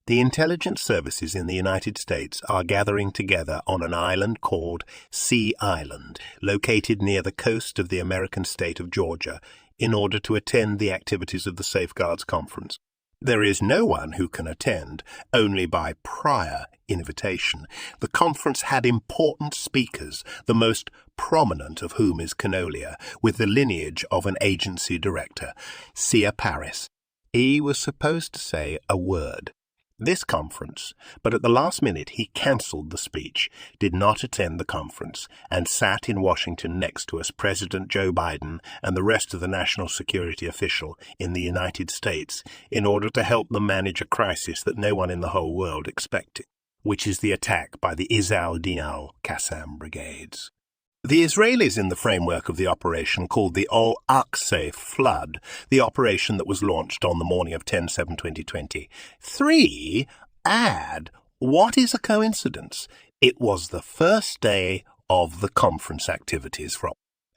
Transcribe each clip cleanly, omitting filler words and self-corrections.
The intelligence services in the United States are gathering together on an island called Sea Island, located near the coast of the American state of Georgia, in order to attend the activities of the Safeguards Conference. There is no one who can attend, only by prior invitation. The conference had important speakers, the most prominent of whom is Canolia, with the lineage of an agency director, Sia Paris. He was supposed to say a word. This conference, but at the last minute he cancelled the speech, did not attend the conference, and sat in Washington next to us President Joe Biden and the rest of the national security official in the United States in order to help them manage a crisis that no one in the whole world expected, which is the attack by the Izz al-Din al-Qassam brigades. The Israelis, in the framework of the operation called the Al-Aqsa Flood, the operation that was launched on the morning of 10/7/2023, what is a coincidence? It was the first day of the conference activities.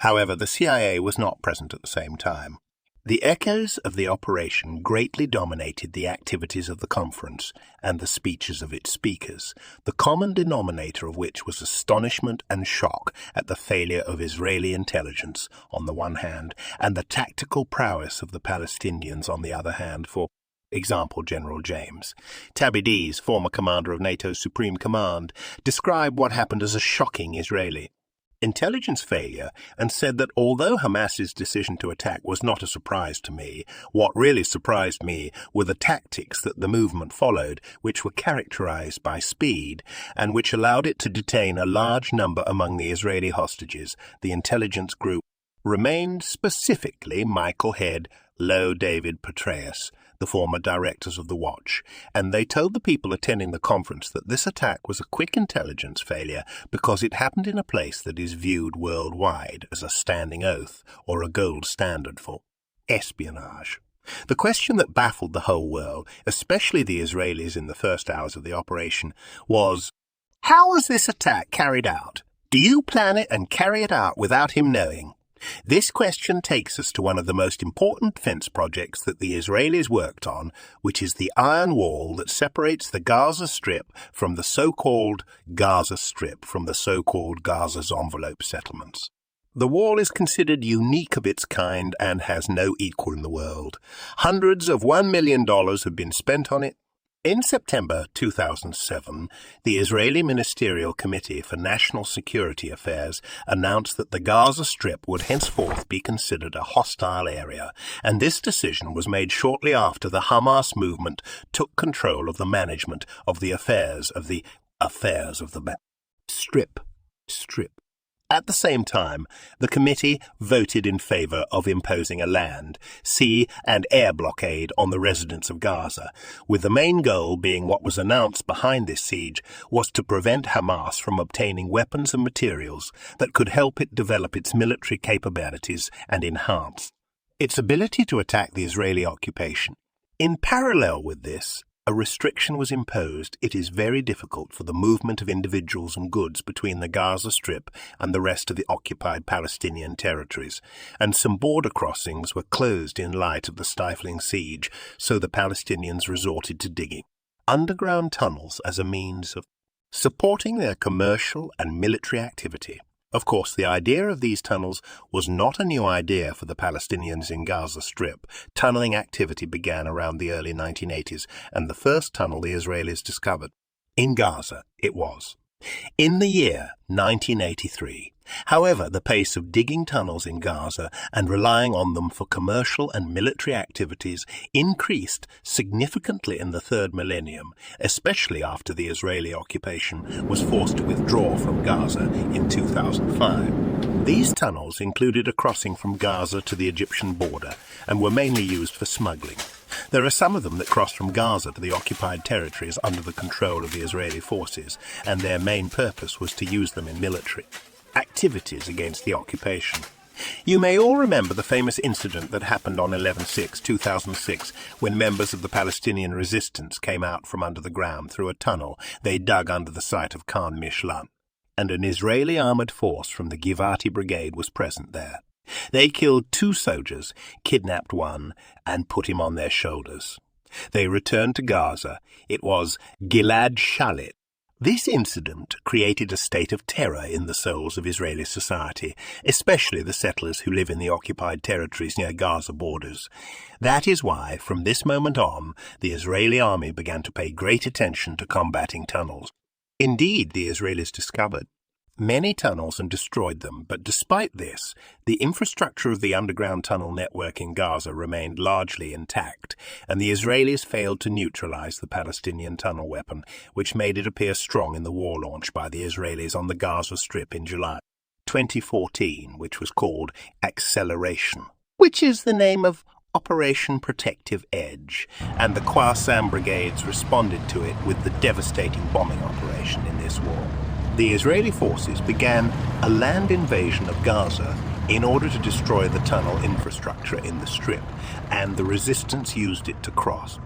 However, the CIA was not present at the same time. The echoes of the operation greatly dominated the activities of the conference and the speeches of its speakers, the common denominator of which was astonishment and shock at the failure of Israeli intelligence on the one hand, and the tactical prowess of the Palestinians on the other hand. For example, General James Tabidis, former commander of NATO's Supreme Command, described what happened as a shocking Israeli intelligence failure and said that although Hamas's decision to attack was not a surprise to me, what really surprised me were the tactics that the movement followed, which were characterized by speed and which allowed it to detain a large number among the Israeli hostages. The intelligence group remained specifically Michael Head, Lowe David Petraeus, the former directors of the Watch, and they told the people attending the conference that this attack was a quick intelligence failure because it happened in a place that is viewed worldwide as a standing oath or a gold standard for espionage. The question that baffled the whole world, especially the Israelis in the first hours of the operation, was, how was this attack carried out? Do you plan it and carry it out without him knowing? This question takes us to one of the most important defense projects that the Israelis worked on, which is the iron wall that separates the Gaza Strip from the so-called Gaza's envelope settlements. The wall is considered unique of its kind and has no equal in the world. Hundreds of $1 million have been spent on it. In September 2007, the Israeli Ministerial Committee for National Security Affairs announced that the Gaza Strip would henceforth be considered a hostile area, and this decision was made shortly after the Hamas movement took control of the management of the affairs of the Strip. At the same time, the committee voted in favor of imposing a land, sea and air blockade on the residents of Gaza, with the main goal being what was announced behind this siege was to prevent Hamas from obtaining weapons and materials that could help it develop its military capabilities and enhance its ability to attack the Israeli occupation. In parallel with this, a restriction was imposed. It is very difficult for the movement of individuals and goods between the Gaza Strip and the rest of the occupied Palestinian territories, and some border crossings were closed in light of the stifling siege, so the Palestinians resorted to digging underground tunnels as a means of supporting their commercial and military activity. Of course, the idea of these tunnels was not a new idea for the Palestinians in Gaza Strip. Tunneling activity began around the early 1980s, and the first tunnel the Israelis discovered in Gaza it was in the year 1983. However, the pace of digging tunnels in Gaza and relying on them for commercial and military activities increased significantly in the third millennium, especially after the Israeli occupation was forced to withdraw from Gaza in 2005. These tunnels included a crossing from Gaza to the Egyptian border and were mainly used for smuggling. There are some of them that cross from Gaza to the occupied territories under the control of the Israeli forces, and their main purpose was to use them in military activities against the occupation. You may all remember the famous incident that happened on 11/6/2006 when members of the Palestinian resistance came out from under the ground through a tunnel they dug under the site of Khan Mishlan, and an Israeli armoured force from the Givati Brigade was present there. They killed 2 soldiers, kidnapped one, and put him on their shoulders. They returned to Gaza. It was Gilad Shalit. This incident created a state of terror in the souls of Israeli society, especially the settlers who live in the occupied territories near Gaza borders. That is why, from this moment on, the Israeli army began to pay great attention to combating tunnels. Indeed, the Israelis discovered many tunnels and destroyed them, but despite this, the infrastructure of the underground tunnel network in Gaza remained largely intact, and the Israelis failed to neutralize the Palestinian tunnel weapon, which made it appear strong in the war launch by the Israelis on the Gaza Strip in July 2014, which was called Acceleration, which is the name of Operation Protective Edge, and the Qassam brigades responded to it with the devastating bombing operation in this war. The Israeli forces began a land invasion of Gaza in order to destroy the tunnel infrastructure in the Strip, and the resistance used it to cross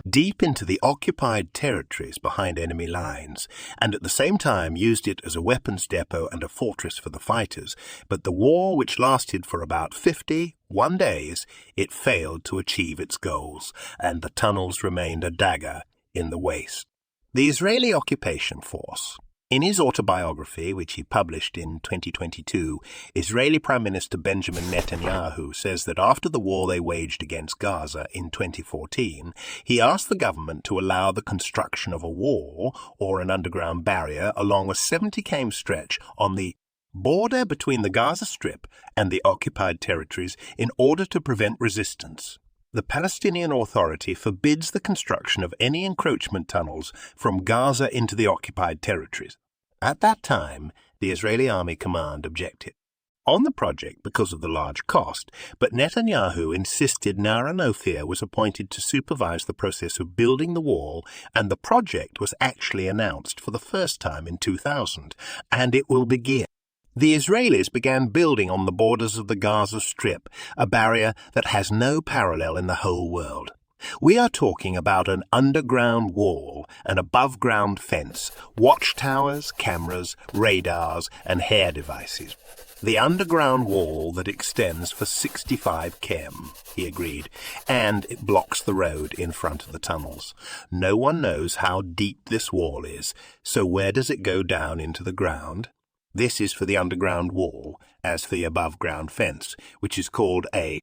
deep into the occupied territories behind enemy lines, and at the same time used it as a weapons depot and a fortress for the fighters. But the war, which lasted for about 51 days, it failed to achieve its goals, and the tunnels remained a dagger in the waist. The Israeli occupation force. In his autobiography, which he published in 2022, Israeli Prime Minister Benjamin Netanyahu says that after the war they waged against Gaza in 2014, he asked the government to allow the construction of a wall or an underground barrier along a 70 km stretch on the border between the Gaza Strip and the occupied territories in order to prevent resistance. The Palestinian Authority forbids the construction of any encroachment tunnels from Gaza into the occupied territories. At that time, the Israeli Army Command objected on the project because of the large cost, but Netanyahu insisted Nahron Ophir was appointed to supervise the process of building the wall, and the project was actually announced for the first time in 2000, and it will begin. The Israelis began building on the borders of the Gaza Strip, a barrier that has no parallel in the whole world. We are talking about an underground wall, an above-ground fence, watchtowers, cameras, radars, and hair devices. The underground wall that extends for 65 km, he agreed, and it blocks the road in front of the tunnels. No one knows how deep this wall is, so where does it go down into the ground? This is for the underground wall, as for the above-ground fence, which is called a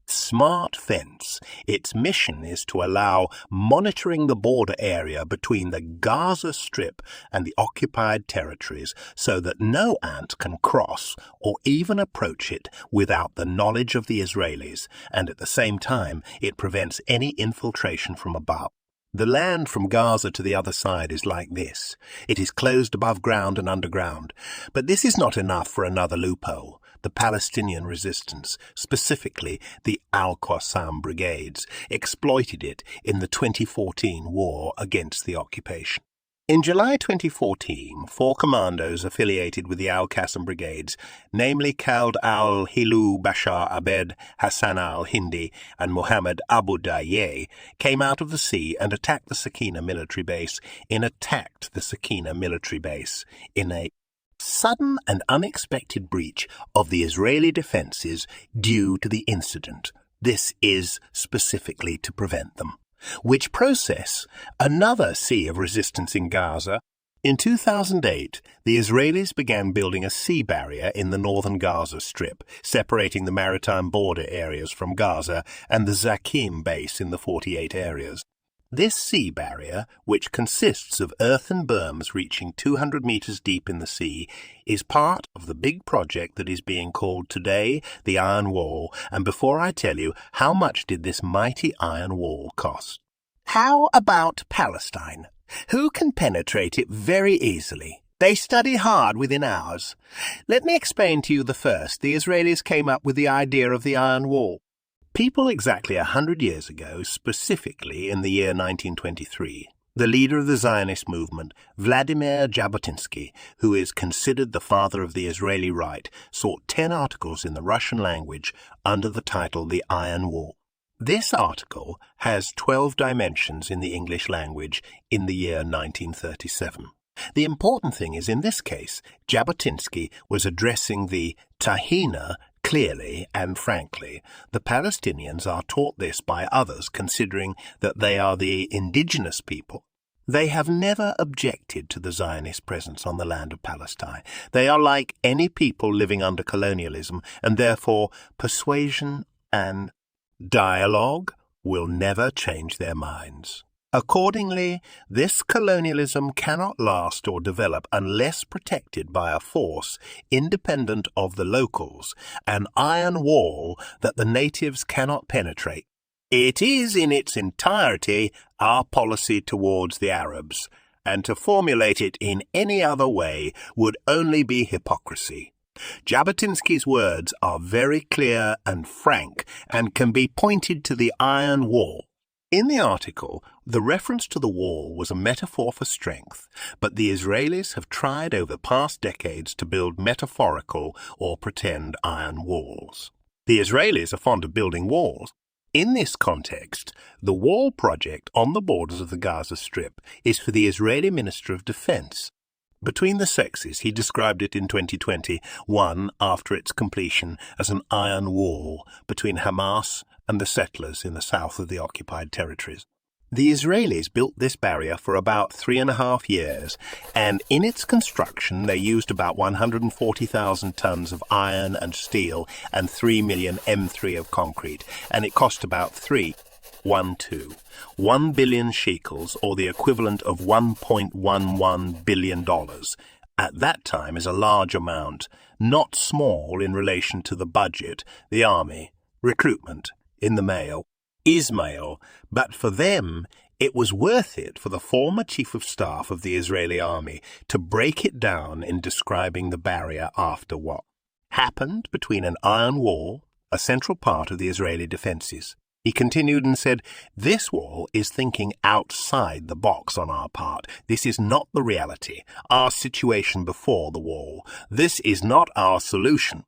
smart fence. Its mission is to allow monitoring the border area between the Gaza Strip and the occupied territories so that no ant can cross or even approach it without the knowledge of the Israelis, and at the same time it prevents any infiltration from above. The land from Gaza to the other side is like this. It is closed above ground and underground. But this is not enough for another loophole. The Palestinian resistance, specifically the Al-Qassam brigades, exploited it in the 2014 war against the occupation. In July 2014, 4 commandos affiliated with the Al-Qassam brigades, namely Khaled al-Hilu Bashar Abed, Hassan al-Hindi, and Mohammed Abu Dayyeh, came out of the sea and attacked the Sakina military base in a sudden and unexpected breach of the Israeli defenses due to the incident. This is specifically to prevent them. Which process another sea of resistance in Gaza. In 2008, the Israelis began building a sea barrier in the northern Gaza Strip, separating the maritime border areas from Gaza and the Zakim base in the 48 areas. This sea barrier, which consists of earthen berms reaching 200 meters deep in the sea, is part of the big project that is being called today the Iron Wall. And before I tell you, how much did this mighty iron wall cost? How about Palestine? Who can penetrate it very easily? They study hard within hours. Let me explain to you the first. The Israelis came up with the idea of the Iron Wall. People exactly 100 years ago, specifically in the year 1923, the leader of the Zionist movement, Vladimir Jabotinsky, who is considered the father of the Israeli right, sought 10 articles in the Russian language under the title The Iron Wall. This article has 12 dimensions in the English language in the year 1937. The important thing is, in this case, Jabotinsky was addressing the Tahina Clearly and frankly, the Palestinians are taught this by others, considering that they are the indigenous people. They have never objected to the Zionist presence on the land of Palestine. They are like any people living under colonialism, and therefore persuasion and dialogue will never change their minds. Accordingly, this colonialism cannot last or develop unless protected by a force independent of the locals, an iron wall that the natives cannot penetrate. It is in its entirety our policy towards the Arabs, and to formulate it in any other way would only be hypocrisy. Jabotinsky's words are very clear and frank and can be pointed to the iron wall. In the article, the reference to the wall was a metaphor for strength, but the Israelis have tried over past decades to build metaphorical or pretend iron walls. The Israelis are fond of building walls. In this context, the wall project on the borders of the Gaza Strip is for the Israeli Minister of Defense. Between the sexes, he described it in 2021 after its completion as an iron wall between Hamas and the settlers in the south of the occupied territories. The Israelis built this barrier for about 3.5 years, and in its construction they used about 140,000 tons of iron and steel and 3 million M3 of concrete, and it cost about 1 billion shekels, or the equivalent of $1.11 billion. At that time is a large amount, not small in relation to the budget, the army, recruitment, in the mail, Ismail, but for them it was worth it for the former chief of staff of the Israeli army to break it down in describing the barrier after what happened between an iron wall, a central part of the Israeli defenses. He continued and said, "This wall is thinking outside the box on our part. This is not the reality, our situation before the wall. This is not our solution."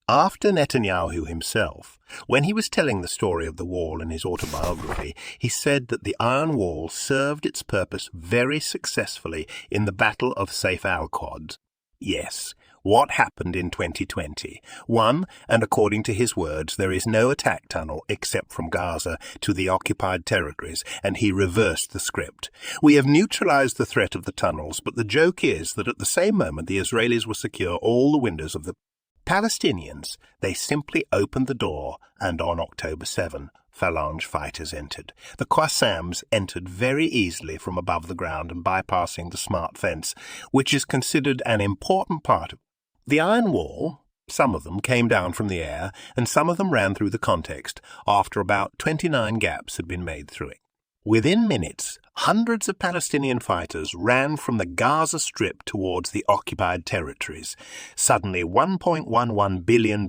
After Netanyahu himself, when he was telling the story of the wall in his autobiography, he said that the iron wall served its purpose very successfully in the Battle of Saif al-Quds. Yes, what happened in 2020? One, and according to his words, there is no attack tunnel except from Gaza to the occupied territories, and he reversed the script. We have neutralized the threat of the tunnels, but the joke is that at the same moment the Israelis will secure all the windows of the Palestinians. They simply opened the door, and on October 7, Phalange fighters entered. The Qassams entered very easily from above the ground and bypassing the smart fence, which is considered an important part of the iron wall. Some of them came down from the air, and some of them ran through the context after about 29 gaps had been made through it. Within minutes, hundreds of Palestinian fighters ran from the Gaza Strip towards the occupied territories. Suddenly, $1.11 billion.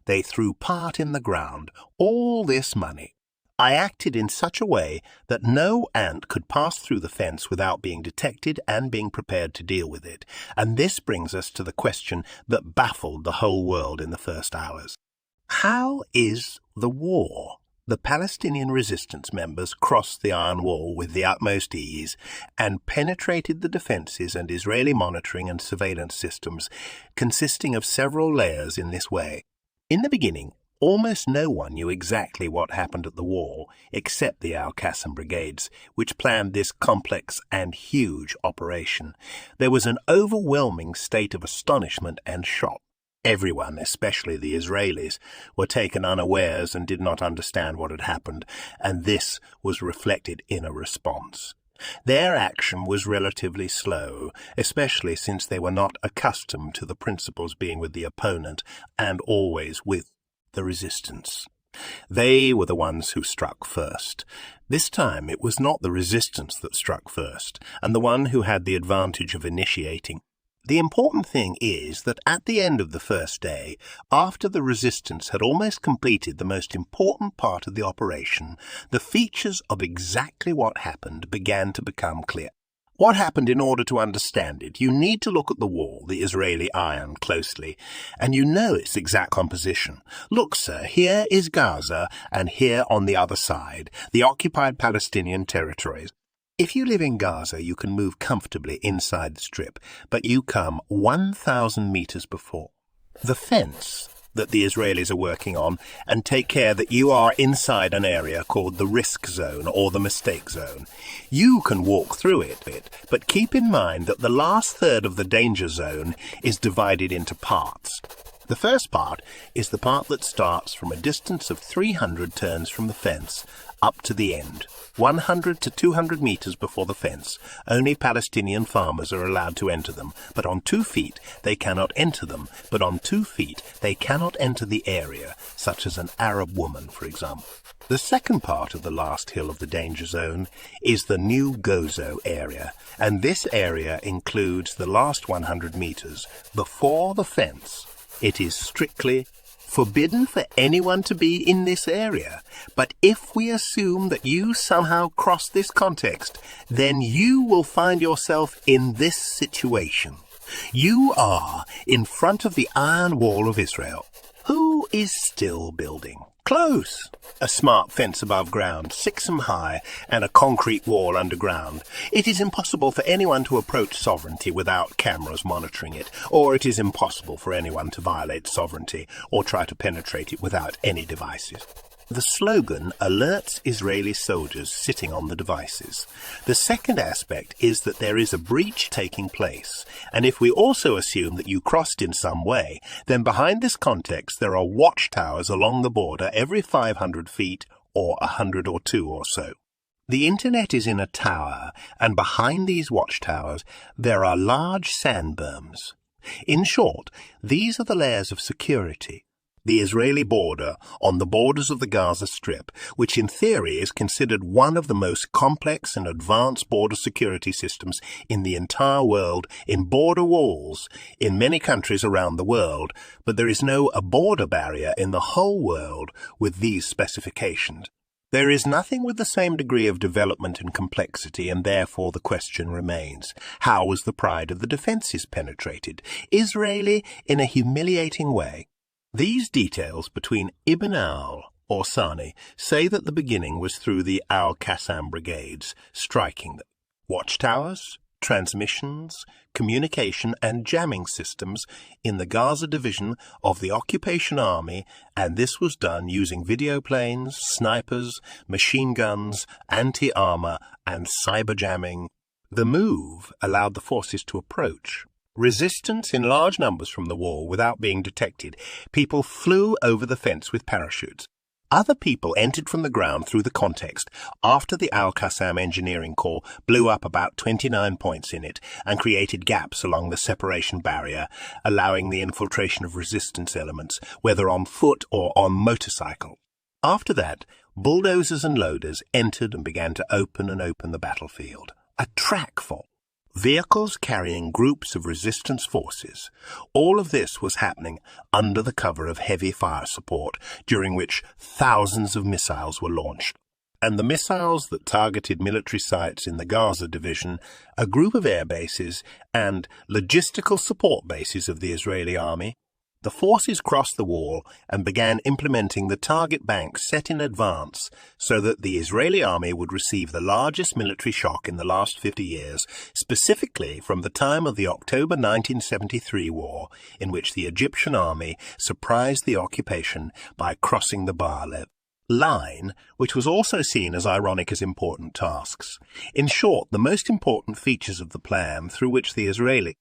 They threw part in the ground. All this money. I acted in such a way that no ant could pass through the fence without being detected and being prepared to deal with it. And this brings us to the question that baffled the whole world in the first hours. How is the war? The Palestinian resistance members crossed the iron wall with the utmost ease and penetrated the defences and Israeli monitoring and surveillance systems, consisting of several layers in this way. In the beginning, almost no one knew exactly what happened at the wall, except the Al-Qassam brigades, which planned this complex and huge operation. There was an overwhelming state of astonishment and shock. Everyone, especially the Israelis, were taken unawares and did not understand what had happened, and this was reflected in a response. Their action was relatively slow, especially since they were not accustomed to the principles being with the opponent and always with the resistance. They were the ones who struck first. This time it was not the resistance that struck first, and the one who had the advantage of initiating. The important thing is that at the end of the first day, after the resistance had almost completed the most important part of the operation, the features of exactly what happened began to become clear. What happened? In order to understand it, you need to look at the wall, the Israeli iron, closely, and you know its exact composition. Look, sir, here is Gaza, and here on the other side, the occupied Palestinian territories. If you live in Gaza, you can move comfortably inside the strip, but you come 1,000 meters before. The fence that the Israelis are working on and take care that you are inside an area called the risk zone or the mistake zone. You can walk through it, but keep in mind that the last third of the danger zone is divided into parts. The first part is the part that starts from a distance of 300 turns from the fence up to the end. 100 to 200 meters before the fence, only Palestinian farmers are allowed to enter them, but on 2 feet they cannot enter them, but on 2 feet they cannot enter the area, such as an Arab woman, for example. The second part of the last hill of the danger zone is the new Gozo area, and this area includes the last 100 meters before the fence. It is strictly forbidden for anyone to be in this area, but if we assume that you somehow cross this context, then you will find yourself in this situation. You are in front of the iron wall of Israel. Who is still building? Close! A smart fence above ground, 6 m high, and a concrete wall underground. It is impossible for anyone to approach sovereignty without cameras monitoring it, or it is impossible for anyone to violate sovereignty or try to penetrate it without any devices. The slogan alerts Israeli soldiers sitting on the devices. The second aspect is that there is a breach taking place, and if we also assume that you crossed in some way, then behind this context there are watchtowers along the border every 500 feet or 100 or 2 or so. The internet is in a tower, and behind these watchtowers there are large sand berms. In short, these are the layers of security. The Israeli border on the borders of the Gaza Strip, which in theory is considered one of the most complex and advanced border security systems in the entire world, in border walls in many countries around the world, but there is no border barrier in the whole world with these specifications. There is nothing with the same degree of development and complexity, and therefore the question remains, how was the pride of the defences penetrated? Israeli in a humiliating way. These details between Ibn al or Sani say that the beginning was through the Al-Qassam brigades, striking them. Watchtowers, transmissions, communication and jamming systems in the Gaza division of the Occupation Army, and this was done using video planes, snipers, machine guns, anti-armor and cyber jamming. The move allowed the forces to approach. Resistance in large numbers from the wall without being detected. People flew over the fence with parachutes. Other people entered from the ground through the context after the Al-Qassam Engineering Corps blew up about 29 points in it and created gaps along the separation barrier, allowing the infiltration of resistance elements, whether on foot or on motorcycle. After that, bulldozers and loaders entered and began to open the battlefield. A track fall. Vehicles carrying groups of resistance forces. All of this was happening under the cover of heavy fire support, during which thousands of missiles were launched. And the missiles that targeted military sites in the Gaza division, a group of air bases, and logistical support bases of the Israeli army. The forces crossed the wall and began implementing the target bank set in advance so that the Israeli army would receive the largest military shock in the last 50 years, specifically from the time of the October 1973 war, in which the Egyptian army surprised the occupation by crossing the Bar-Lev line, which was also seen as ironic as important tasks. In short, the most important features of the plan through which the Israeli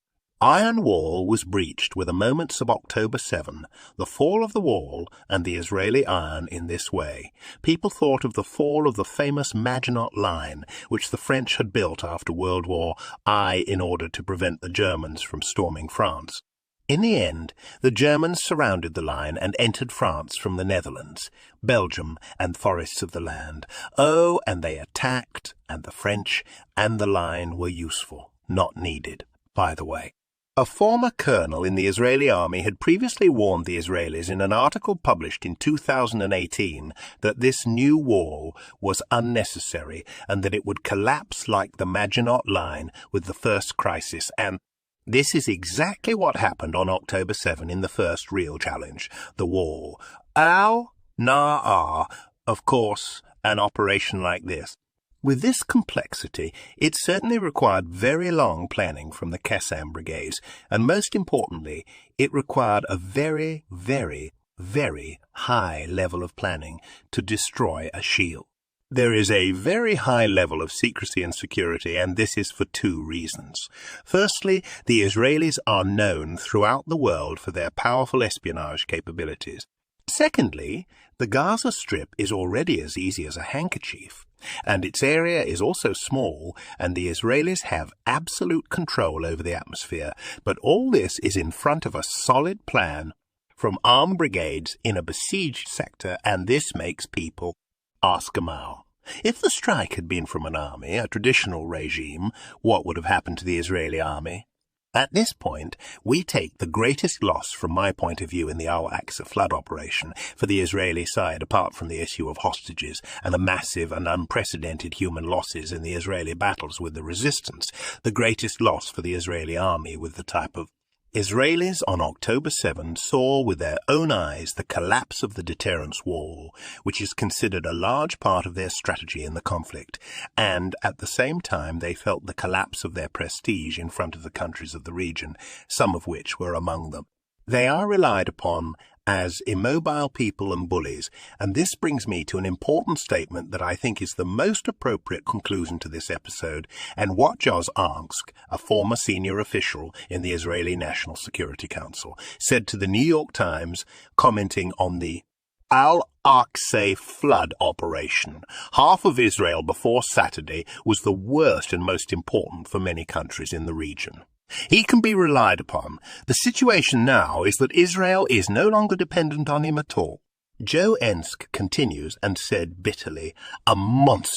Iron Wall was breached were the moments of October 7, the fall of the wall and the Israeli iron in this way. People thought of the fall of the famous Maginot Line, which the French had built after World War I in order to prevent the Germans from storming France. In the end, the Germans surrounded the line and entered France from the Netherlands, Belgium, and forests of the land. Oh, and they attacked, and the French and the line were useful, not needed, by the way. A former colonel in the Israeli army had previously warned the Israelis in an article published in 2018 that this new wall was unnecessary and that it would collapse like the Maginot Line with the first crisis, and this is exactly what happened on October 7 in the first real challenge, the wall. Al-Na'ar, of course, an operation like this. With this complexity, it certainly required very long planning from the Qassam brigades, and most importantly, it required a very, very very high level of planning to destroy a shield. There is a very high level of secrecy and security, and this is for two reasons. Firstly, the Israelis are known throughout the world for their powerful espionage capabilities. Secondly, the Gaza Strip is already as easy as a handkerchief, and its area is also small, and the Israelis have absolute control over the atmosphere. But all this is in front of a solid plan from armed brigades in a besieged sector, and this makes people ask Gamal. If the strike had been from an army, a traditional regime, what would have happened to the Israeli army? At this point, we take the greatest loss from my point of view in the Al-Aqsa flood operation for the Israeli side, apart from the issue of hostages and the massive and unprecedented human losses in the Israeli battles with the resistance, the greatest loss for the Israeli army with the type of Israelis on October 7 saw with their own eyes the collapse of the deterrence wall, which is considered a large part of their strategy in the conflict, and at the same time they felt the collapse of their prestige in front of the countries of the region, some of which were among them. They are relied upon as immobile people and bullies, and this brings me to an important statement that I think is the most appropriate conclusion to this episode, and what Joz Ansk, a former senior official in the Israeli National Security Council, said to the New York Times, commenting on the Al-Aqsa flood operation. Half of Israel before Saturday was the worst and most important for many countries in the region. He can be relied upon. The situation now is that Israel is no longer dependent on him at all. Joe Ensk continues and said bitterly, "A monster